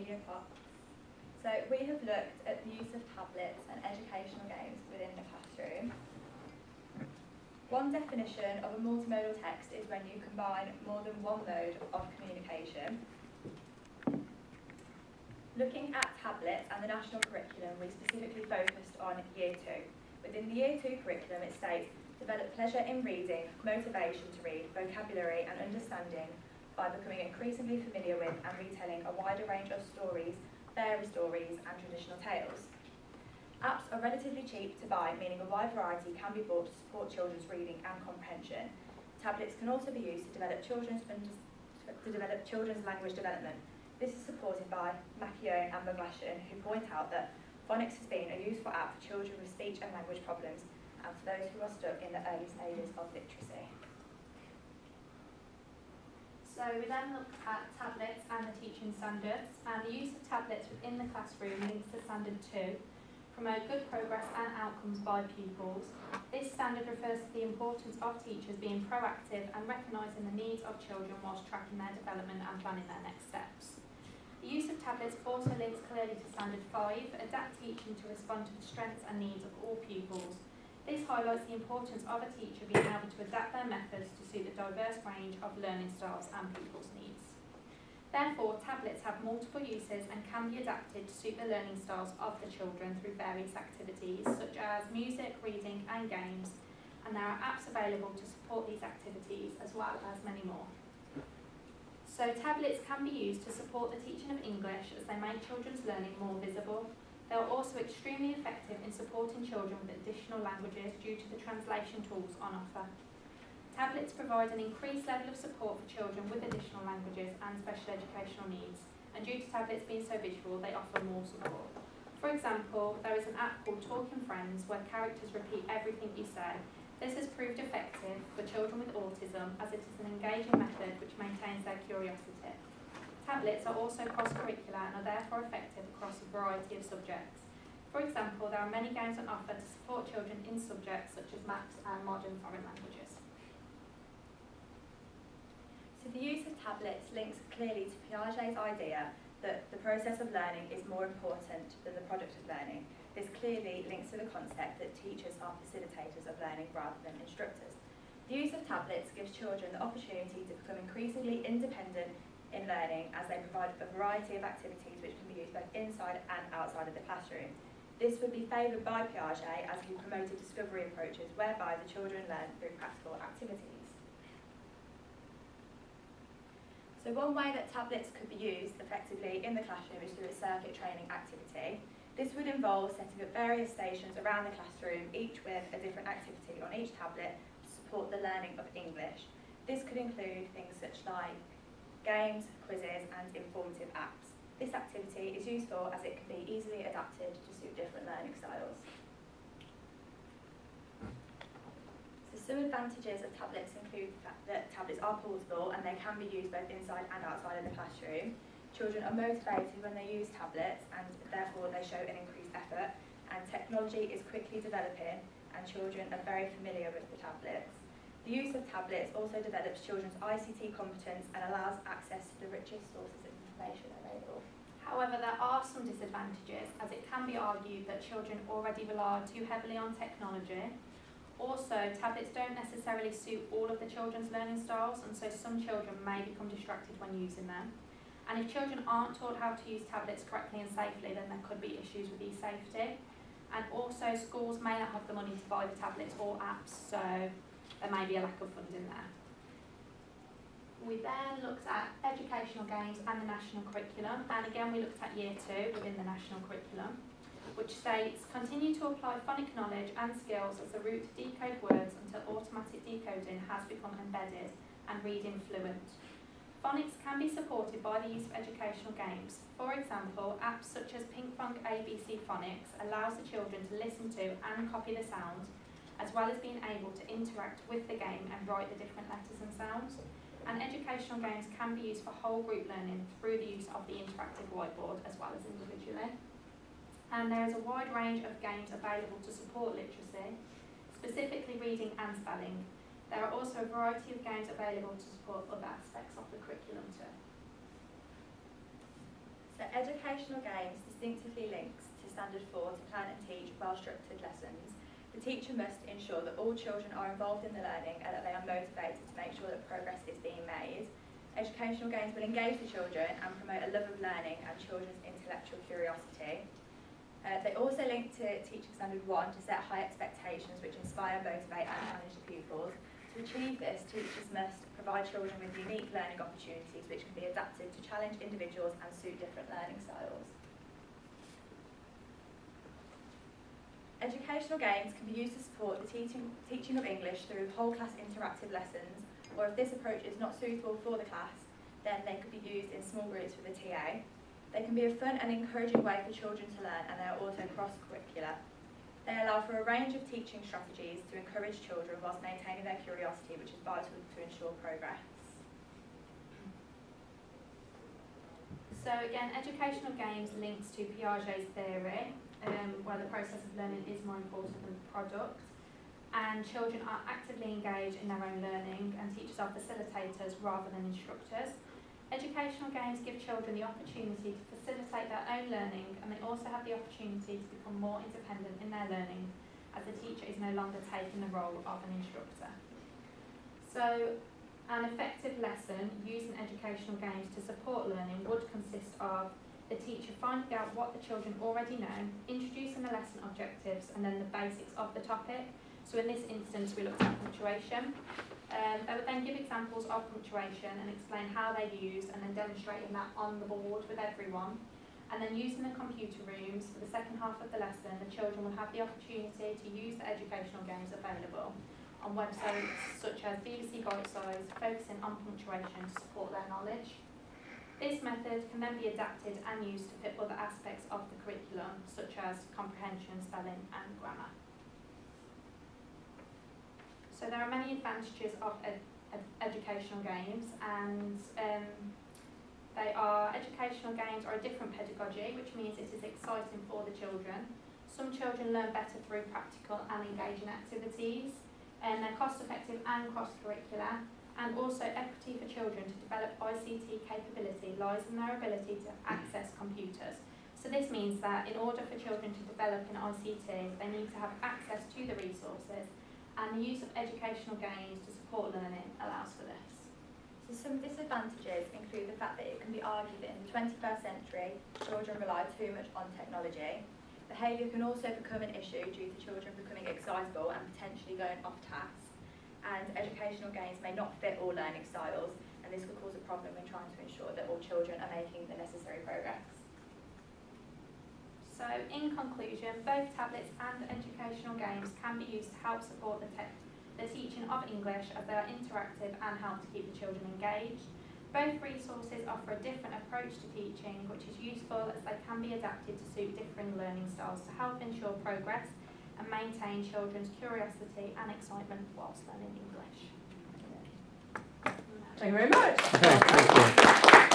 Amelia Cox. So we have looked at the use of tablets and educational games within the classroom. One definition of a multimodal text is when you combine more than one mode of communication. Looking at tablets and the national curriculum, we specifically focused on Year 2. Within the Year 2 curriculum, it states, develop pleasure in reading, motivation to read, vocabulary and understanding by becoming increasingly familiar with and retelling a wider range of stories, fairy stories and traditional tales. Apps are relatively cheap to buy, meaning a wide variety can be bought to support children's reading and comprehension. Tablets can also be used to develop children's language development. This is supported by Macchione and Mavashan, who point out that phonics has been a useful app for children with speech and language problems and for those who are stuck in the early stages of literacy. So we then looked at tablets and the teaching standards, and the use of tablets within the classroom links to standard 2, promote good progress and outcomes by pupils. This standard refers to the importance of teachers being proactive and recognising the needs of children whilst tracking their development and planning their next steps. The use of tablets also links clearly to standard 5, adapt teaching to respond to the strengths and needs of all pupils. This highlights the importance of a teacher being able to adapt their methods to suit the diverse range of learning styles and pupils' needs. Therefore, tablets have multiple uses and can be adapted to suit the learning styles of the children through various activities such as music, reading and games, and there are apps available to support these activities as well as many more. So tablets can be used to support the teaching of English as they make children's learning more visible. They are also extremely effective in supporting children with additional languages due to the translation tools on offer. Tablets provide an increased level of support for children with additional languages and special educational needs, and due to tablets being so visual, they offer more support. For example, there is an app called Talking Friends where characters repeat everything you say. This has proved effective for children with autism as it is an engaging method which maintains their curiosity. Tablets are also cross-curricular and are therefore effective across a variety of subjects. For example, there are many games on offer to support children in subjects such as maths and modern foreign languages. So the use of tablets links clearly to Piaget's idea that the process of learning is more important than the product of learning. This clearly links to the concept that teachers are facilitators of learning rather than instructors. The use of tablets gives children the opportunity to become increasingly independent in learning as they provide a variety of activities which can be used both inside and outside of the classroom. This would be favoured by Piaget as he promoted discovery approaches whereby the children learn through practical activities. So one way that tablets could be used effectively in the classroom is through a circuit training activity. This would involve setting up various stations around the classroom, each with a different activity on each tablet to support the learning of English. This could include things such like games, quizzes and informative apps. This activity is useful as it can be easily adapted to suit different learning styles. So some advantages of tablets include the fact that tablets are portable and they can be used both inside and outside of the classroom. Children are motivated when they use tablets and therefore they show an increased effort, and technology is quickly developing and children are very familiar with the tablets. The use of tablets also develops children's ICT competence and allows access to the richest sources of information available. However, there are some disadvantages as it can be argued that children already rely too heavily on technology. Also, tablets don't necessarily suit all of the children's learning styles, and so some children may become distracted when using them. And if children aren't taught how to use tablets correctly and safely, then there could be issues with e-safety. And also, schools may not have the money to buy the tablets or apps, so there may be a lack of funding there. We then looked at educational games and the national curriculum, and again we looked at Year 2 within the national curriculum, which states, continue to apply phonic knowledge and skills as the route to decode words until automatic decoding has become embedded and reading fluent. Phonics can be supported by the use of educational games. For example, apps such as Pink Funk ABC Phonics allows the children to listen to and copy the sounds, as well as being able to interact with the game and write the different letters and sounds. And educational games can be used for whole group learning through the use of the interactive whiteboard as well as individually. And there is a wide range of games available to support literacy, specifically reading and spelling. There are also a variety of games available to support other aspects of the curriculum too. So Educational games distinctively links to Standard 4 to plan and teach well-structured lessons. The teacher must ensure that all children are involved in the learning and that they are motivated to make sure that progress is being made. Educational games will engage the children and promote a love of learning and children's intellectual curiosity. They also link to Teaching Standard 1 to set high expectations which inspire, motivate and challenge the pupils. To achieve this, teachers must provide children with unique learning opportunities which can be adapted to challenge individuals and suit different learning styles. Educational games can be used to support the teaching of English through whole class interactive lessons, or if this approach is not suitable for the class, then they could be used in small groups with a TA. They can be a fun and encouraging way for children to learn, and they are also cross-curricular. They allow for a range of teaching strategies to encourage children whilst maintaining their curiosity, which is vital to ensure progress. So again, educational games links to Piaget's theory, where the process of learning is more important than the product, and children are actively engaged in their own learning, and teachers are facilitators rather than instructors. Educational games give children the opportunity to facilitate their own learning, and they also have the opportunity to become more independent in their learning, as the teacher is no longer taking the role of an instructor. So, an effective lesson using educational games to support learning would consist of the teacher finding out what the children already know, introducing the lesson objectives, and then the basics of the topic. So in this instance, we looked at punctuation. They would then give examples of punctuation and explain how they're used, and then demonstrating that on the board with everyone. And then using the computer rooms for the second half of the lesson, the children will have the opportunity to use the educational games available on websites such as BBC Bite-Size, focusing on punctuation to support their knowledge. This method can then be adapted and used to fit other aspects of the curriculum, such as comprehension, spelling and grammar. So there are many advantages of educational games, and educational games are a different pedagogy, which means it is exciting for the children. Some children learn better through practical and engaging activities, and they're cost effective and cross-curricular, and also equity for children to develop ICT capability lies in their ability to access computers. So this means that in order for children to develop in ICT, they need to have access to the resources, and the use of educational games to support learning allows for this. So some disadvantages include the fact that it can be argued that in the 21st century, children rely too much on technology. Behaviour can also become an issue due to children becoming excitable and potentially going off task. And educational games may not fit all learning styles, and this could cause a problem when trying to ensure that all children are making the necessary progress. So in conclusion, both tablets and educational games can be used to help support the teaching of English, as they are interactive and help to keep the children engaged. Both resources offer a different approach to teaching, which is useful as they can be adapted to suit differing learning styles to help ensure progress and maintain children's curiosity and excitement whilst learning English. Thank you very much.